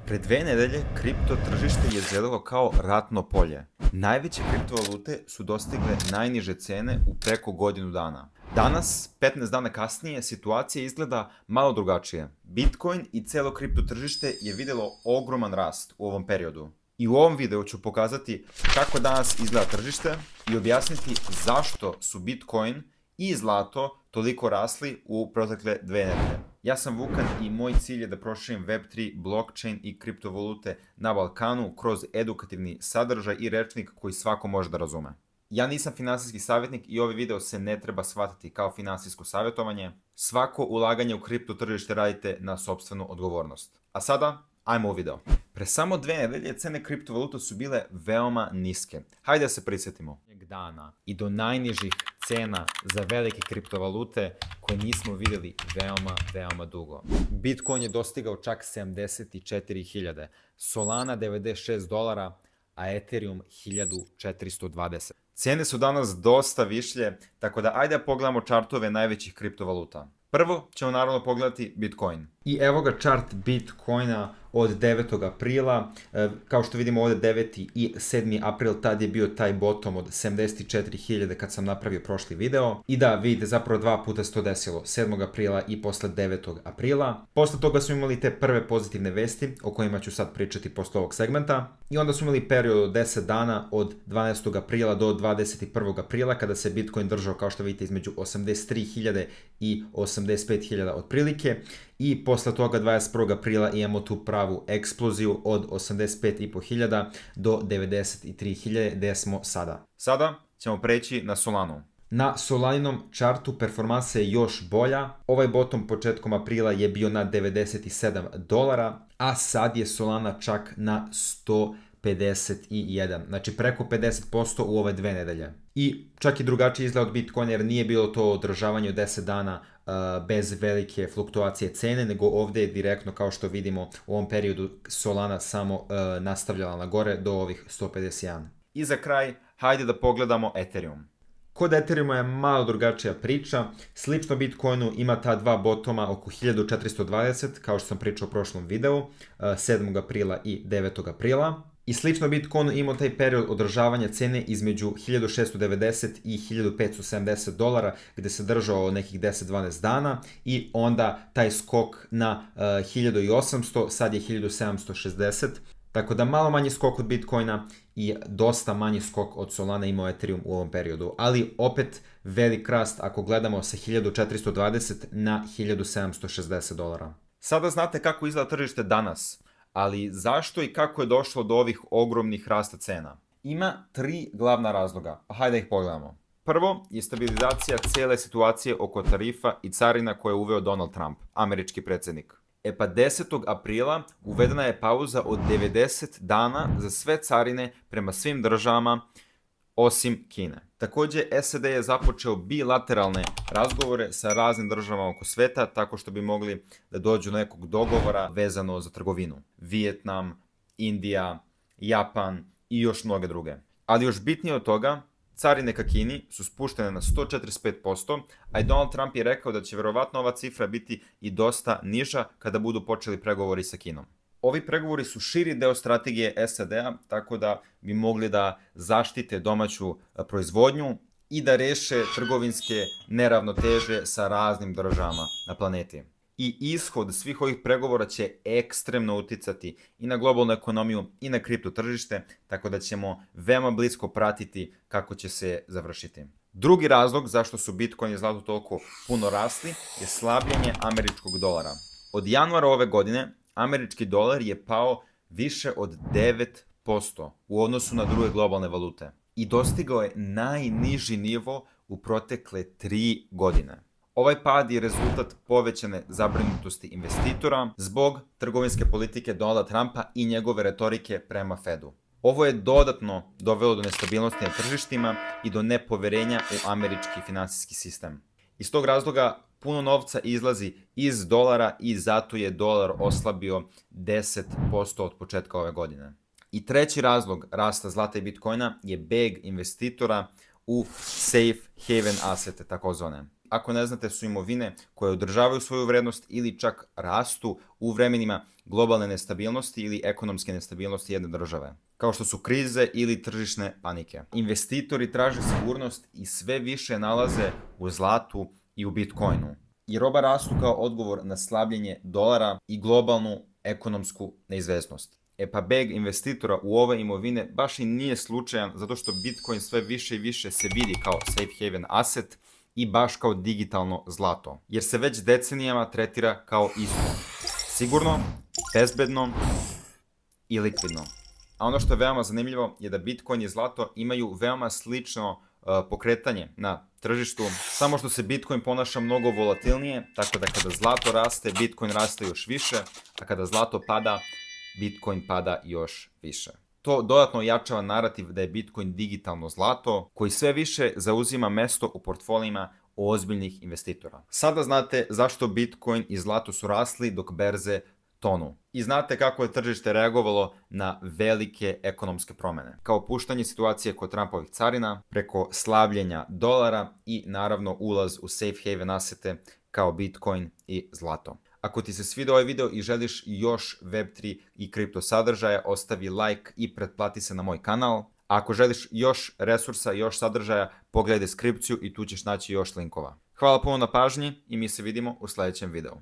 Pre 2 nedelje kripto tržište je izgledalo kao ratno polje. Najveće kriptovalute su dostigle najniže cene u preko godinu dana. Danas, 15 dana kasnije, situacija izgleda malo drugačije. Bitcoin i celo kripto tržište je videlo ogroman rast u ovom periodu. I u ovom videu ću pokazati kako danas izgleda tržište i objasniti zašto su Bitcoin i zlato toliko rasli u protekle 2 nedelje. Ja sam Vukan i moj cilj je da proširim Web3, blockchain i kriptovalute na Balkanu kroz edukativni sadržaj i rečnik koji svako može da razume. Ja nisam finansijski savjetnik i ovaj video se ne treba shvatiti kao finansijsko savjetovanje. Svako ulaganje u kripto tržište radite na sopstvenu odgovornost. A sada, ajmo u video. Pre samo 2 nedelje cene kriptovaluta su bile veoma niske. Hajde da se prisjetimo. Dana i do najnižih cena za velike kriptovalute koje nismo vidjeli veoma dugo. Bitcoin je dostigao čak 74.000, Solana $96, a Ethereum 1420. Cene su danas dosta višlje, tako da ajde pogledamo čartove najvećih kriptovaluta. Prvo ćemo naravno pogledati Bitcoin. I evo ga čart Bitcoina od 9. aprila. Kao što vidimo ovdje 9. i 7. april, tad je bio taj bottom od 74.000 kad sam napravio prošli video. I da, vidite, zapravo 2 puta se to desilo, 7. aprila i posle 9. aprila. Posle toga smo imali te prve pozitivne vesti o kojima ću sad pričati posle ovog segmenta. I onda smo imali period od 10 dana od 12. aprila do 21. aprila kada se Bitcoin držao, kao što vidite, između 83.000 i 85.000 otprilike. I posle toga 21. aprila imamo tu pravu eksploziju od 85.500 do 93.000 gde smo sada. Sada ćemo preći na Solanu. Na Solaninom čartu performansa je još bolja. Ovaj bottom početkom aprila je bio na $97, a sad je Solana čak na 151, znači preko 50% u ove 2 nedelje. I čak i drugačiji izgled od Bitcoina jer nije bilo to održavanje od 10 dana bez velike fluktuacije cene, nego ovdje je direktno, kao što vidimo, u ovom periodu Solana samo nastavljala na gore do ovih 151. I za kraj, hajde da pogledamo Ethereum. Kod Ethereuma je malo drugačija priča. Slično Bitcoinu ima ta dva botoma oko 1420, kao što sam pričao u prošlom videu, 7. aprila i 9. aprila. I slično Bitcoinu ima taj period održavanja cene između 1690 i 1570 gdje se držao nekih 10-12 dana i onda taj skok na 1800, sad je 1760. Tako da malo manji skok od Bitcoina i dosta manji skok od Solana imao Ethereum u ovom periodu. Ali opet velik rast ako gledamo sa 1420 na 1760 $. Sada znate kako izgleda tržište danas, ali zašto i kako je došlo do ovih ogromnih rasta cena? Ima 3 glavna razloga, hajde da ih pogledamo. Prvo je stabilizacija cijele situacije oko tarifa i carina koje je uveo Donald Trump, američki predsjednik. Pa 10. aprila uvedena je pauza od 90 dana za sve carine prema svim državama osim Kine. Također, SAD je započeo bilateralne razgovore sa raznim državama oko sveta tako što bi mogli da dođu do nekog dogovora vezano za trgovinu. Vijetnam, Indija, Japan i još mnoge druge. Ali još bitnije od toga, carine ka Kini su spuštene na 145%, a i Donald Trump je rekao da će verovatno ova cifra biti i dosta niža kada budu počeli pregovori sa Kinom. Ovi pregovori su širi deo strategije SAD-a, tako da bi mogli da zaštite domaću proizvodnju i da reše trgovinske neravnoteže sa raznim državama na planeti. I ishod svih ovih pregovora će ekstremno uticati i na globalnu ekonomiju i na kripto tržište, tako da ćemo veoma blisko pratiti kako će se završiti. Drugi razlog zašto su Bitcoin i zlato toliko puno rasli je slabljenje američkog dolara. Od januara ove godine američki dolar je pao više od 9% u odnosu na druge globalne valute i dostigao je najniži nivo u protekle 3 godine. Ovaj pad je rezultat povećane zabrinutosti investitora zbog trgovinske politike Donalda Trumpa i njegove retorike prema Fedu. Ovo je dodatno dovelo do nestabilnosti na tržištima i do nepoverenja u američki finansijski sistem. Iz tog razloga puno novca izlazi iz dolara i zato je dolar oslabio 10% od početka ove godine. I treći razlog rasta zlata i Bitcoina je beg investitora u safe haven asete, takozvane. Ako ne znate, su imovine koje održavaju svoju vrednost ili čak rastu u vremenima globalne nestabilnosti ili ekonomske nestabilnosti jedne države, kao što su krize ili tržišne panike. Investitori traže sigurnost i sve više nalaze u zlatu i u Bitcoinu. I roba rastu kao odgovor na slabljenje dolara i globalnu ekonomsku neizvesnost. Pa beg investitora u ove imovine baš i nije slučajan, zato što Bitcoin sve više i više se vidi kao safe haven asset i baš kao digitalno zlato, jer se već decenijama tretira kao isto. Sigurno, bezbedno i likvidno. A ono što je veoma zanimljivo je da Bitcoin i zlato imaju veoma slično pokretanje na tržištu, samo što se Bitcoin ponaša mnogo volatilnije, tako da kada zlato raste, Bitcoin raste još više, a kada zlato pada, Bitcoin pada još više. To dodatno ojačava narativ da je Bitcoin digitalno zlato, koji sve više zauzima mesto u portfolijima ozbiljnih investitora. Sada znate zašto Bitcoin i zlato su rasli dok berze tonu. I znate kako je tržište reagovalo na velike ekonomske promjene, kao puštanje situacije kod Trumpovih carina, preko slabljenja dolara i naravno ulaz u safe haven asete kao Bitcoin i zlato. Ako ti se svidio ovaj video i želiš još Web3 i kripto sadržaja, ostavi like i pretplati se na moj kanal. A ako želiš još resursa, još sadržaja, pogledaj deskripciju i tu ćeš naći još linkova. Hvala puno na pažnji i mi se vidimo u sljedećem videu.